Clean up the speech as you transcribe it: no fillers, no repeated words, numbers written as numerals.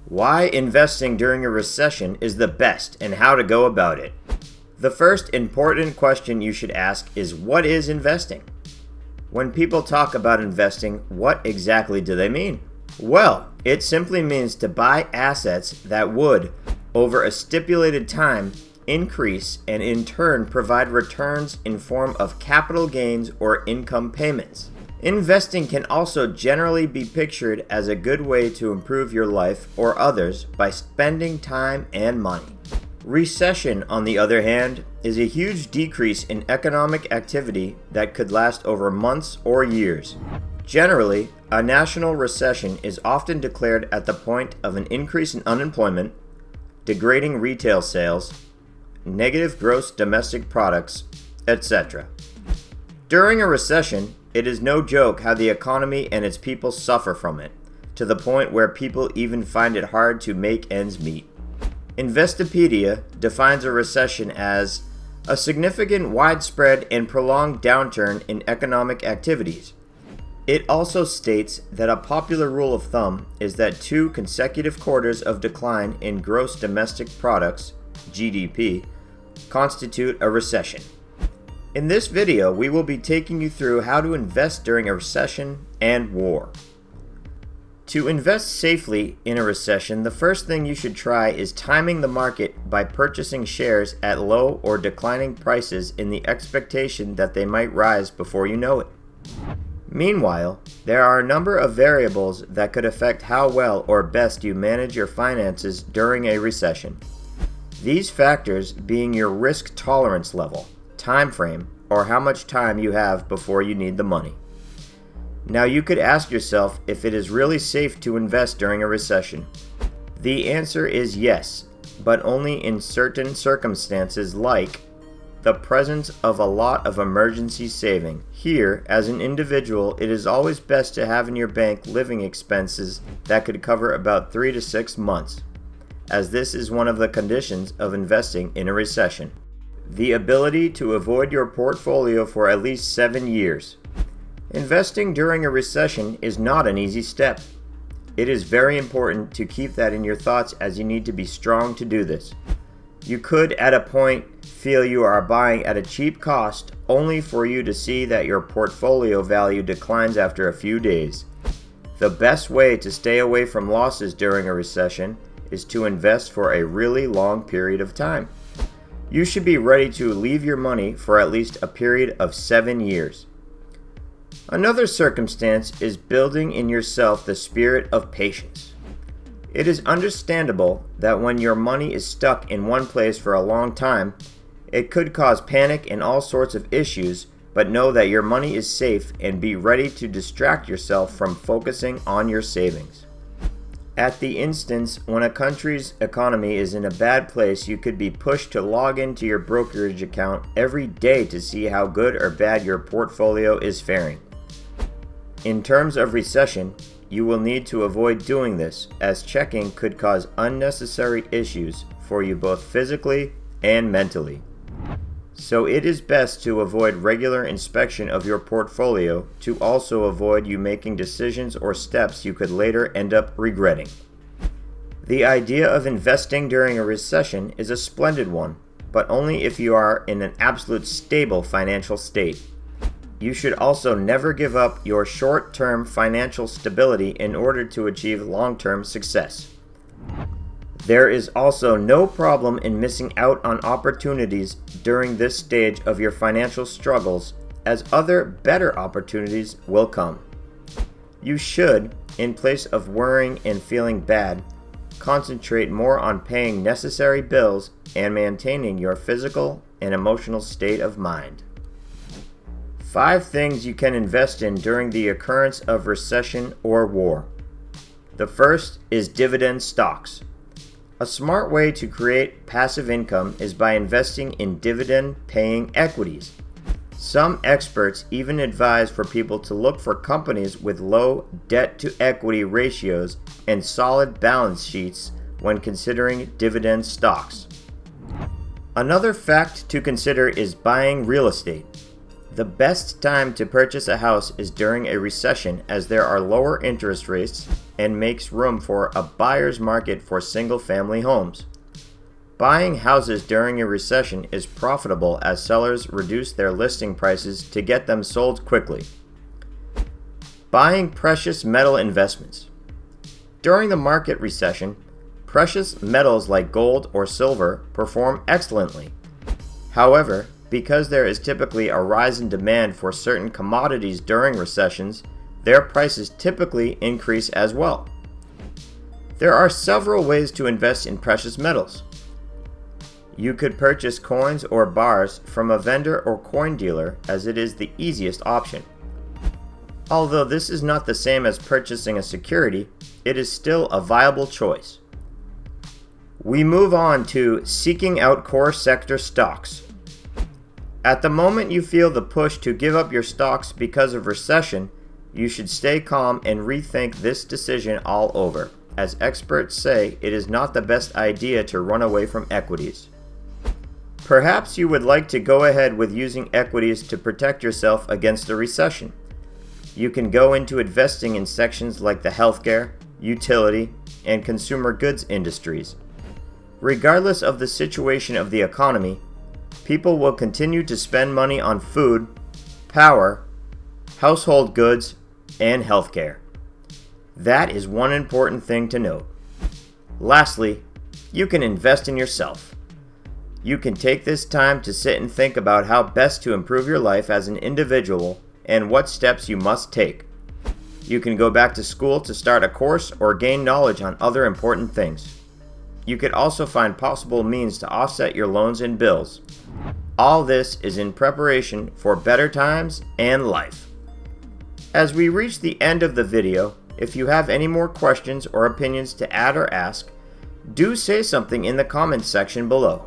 Why investing during a recession is the best and how to go about it. The first important question you should ask is, what is investing? When people talk about investing, what exactly do they mean? Well, it simply means to buy assets that would, over a stipulated time, increase and in turn provide returns in form of capital gains or income payments. Investing can also generally be pictured as a good way to improve your life or others by spending time and money. Recession, on the other hand, is a huge decrease in economic activity that could last over months or years. Generally, a national recession is often declared at the point of an increase in unemployment, degrading retail sales, negative gross domestic products, etc. During a recession, it is no joke how the economy and its people suffer from it, to the point where people even find it hard to make ends meet. Investopedia defines a recession as a significant, widespread, and prolonged downturn in economic activities. It also states that a popular rule of thumb is that 2 consecutive quarters of decline in gross domestic products, GDP, constitute a recession. In this video, we will be taking you through how to invest during a recession and war. To invest safely in a recession, the first thing you should try is timing the market by purchasing shares at low or declining prices in the expectation that they might rise before you know it. Meanwhile, there are a number of variables that could affect how well or best you manage your finances during a recession. These factors being your risk tolerance level, time frame, or how much time you have before you need the money. Now you could ask yourself if it is really safe to invest during a recession. The answer is yes, but only in certain circumstances like the presence of a lot of emergency saving. Here, as an individual, it is always best to have in your bank living expenses that could cover about 3 to 6 months, as this is one of the conditions of investing in a recession. The ability to avoid your portfolio for at least 7 years. Investing during a recession is not an easy step. It is very important to keep that in your thoughts as you need to be strong to do this. You could at a point feel you are buying at a cheap cost only for you to see that your portfolio value declines after a few days. The best way to stay away from losses during a recession is to invest for a really long period of time. You should be ready to leave your money for at least a period of 7 years. Another circumstance is building in yourself the spirit of patience. It is understandable that when your money is stuck in one place for a long time, it could cause panic and all sorts of issues, but know that your money is safe and be ready to distract yourself from focusing on your savings. At the instance when a country's economy is in a bad place, you could be pushed to log into your brokerage account every day to see how good or bad your portfolio is faring. In terms of recession, you will need to avoid doing this, as checking could cause unnecessary issues for you both physically and mentally. So it is best to avoid regular inspection of your portfolio to also avoid you making decisions or steps you could later end up regretting. The idea of investing during a recession is a splendid one, but only if you are in an absolute stable financial state. You should also never give up your short-term financial stability in order to achieve long-term success. There is also no problem in missing out on opportunities during this stage of your financial struggles, as other better opportunities will come. You should, in place of worrying and feeling bad, concentrate more on paying necessary bills and maintaining your physical and emotional state of mind. 5 things you can invest in during the occurrence of recession or war. The first is dividend stocks. A smart way to create passive income is by investing in dividend-paying equities. Some experts even advise for people to look for companies with low debt-to-equity ratios and solid balance sheets when considering dividend stocks. Another fact to consider is buying real estate. The best time to purchase a house is during a recession, as there are lower interest rates and makes room for a buyer's market for single-family homes. Buying houses during a recession is profitable as sellers reduce their listing prices to get them sold quickly. Buying precious metal investments. During the market recession, precious metals like gold or silver perform excellently. However, because there is typically a rise in demand for certain commodities during recessions, their prices typically increase as well. There are several ways to invest in precious metals. You could purchase coins or bars from a vendor or coin dealer, as it is the easiest option. Although this is not the same as purchasing a security, it is still a viable choice. We move on to seeking out core sector stocks. At the moment you feel the push to give up your stocks because of recession, you should stay calm and rethink this decision all over, as experts say it is not the best idea to run away from equities. Perhaps you would like to go ahead with using equities to protect yourself against a recession. You can go into investing in sections like the healthcare, utility, and consumer goods industries. Regardless of the situation of the economy, people will continue to spend money on food, power, household goods, and healthcare. That is one important thing to note. Lastly, you can invest in yourself. You can take this time to sit and think about how best to improve your life as an individual and what steps you must take. You can go back to school to start a course or gain knowledge on other important things. You could also find possible means to offset your loans and bills. All this is in preparation for better times and life. As we reach the end of the video, if you have any more questions or opinions to add or ask, do say something in the comments section below.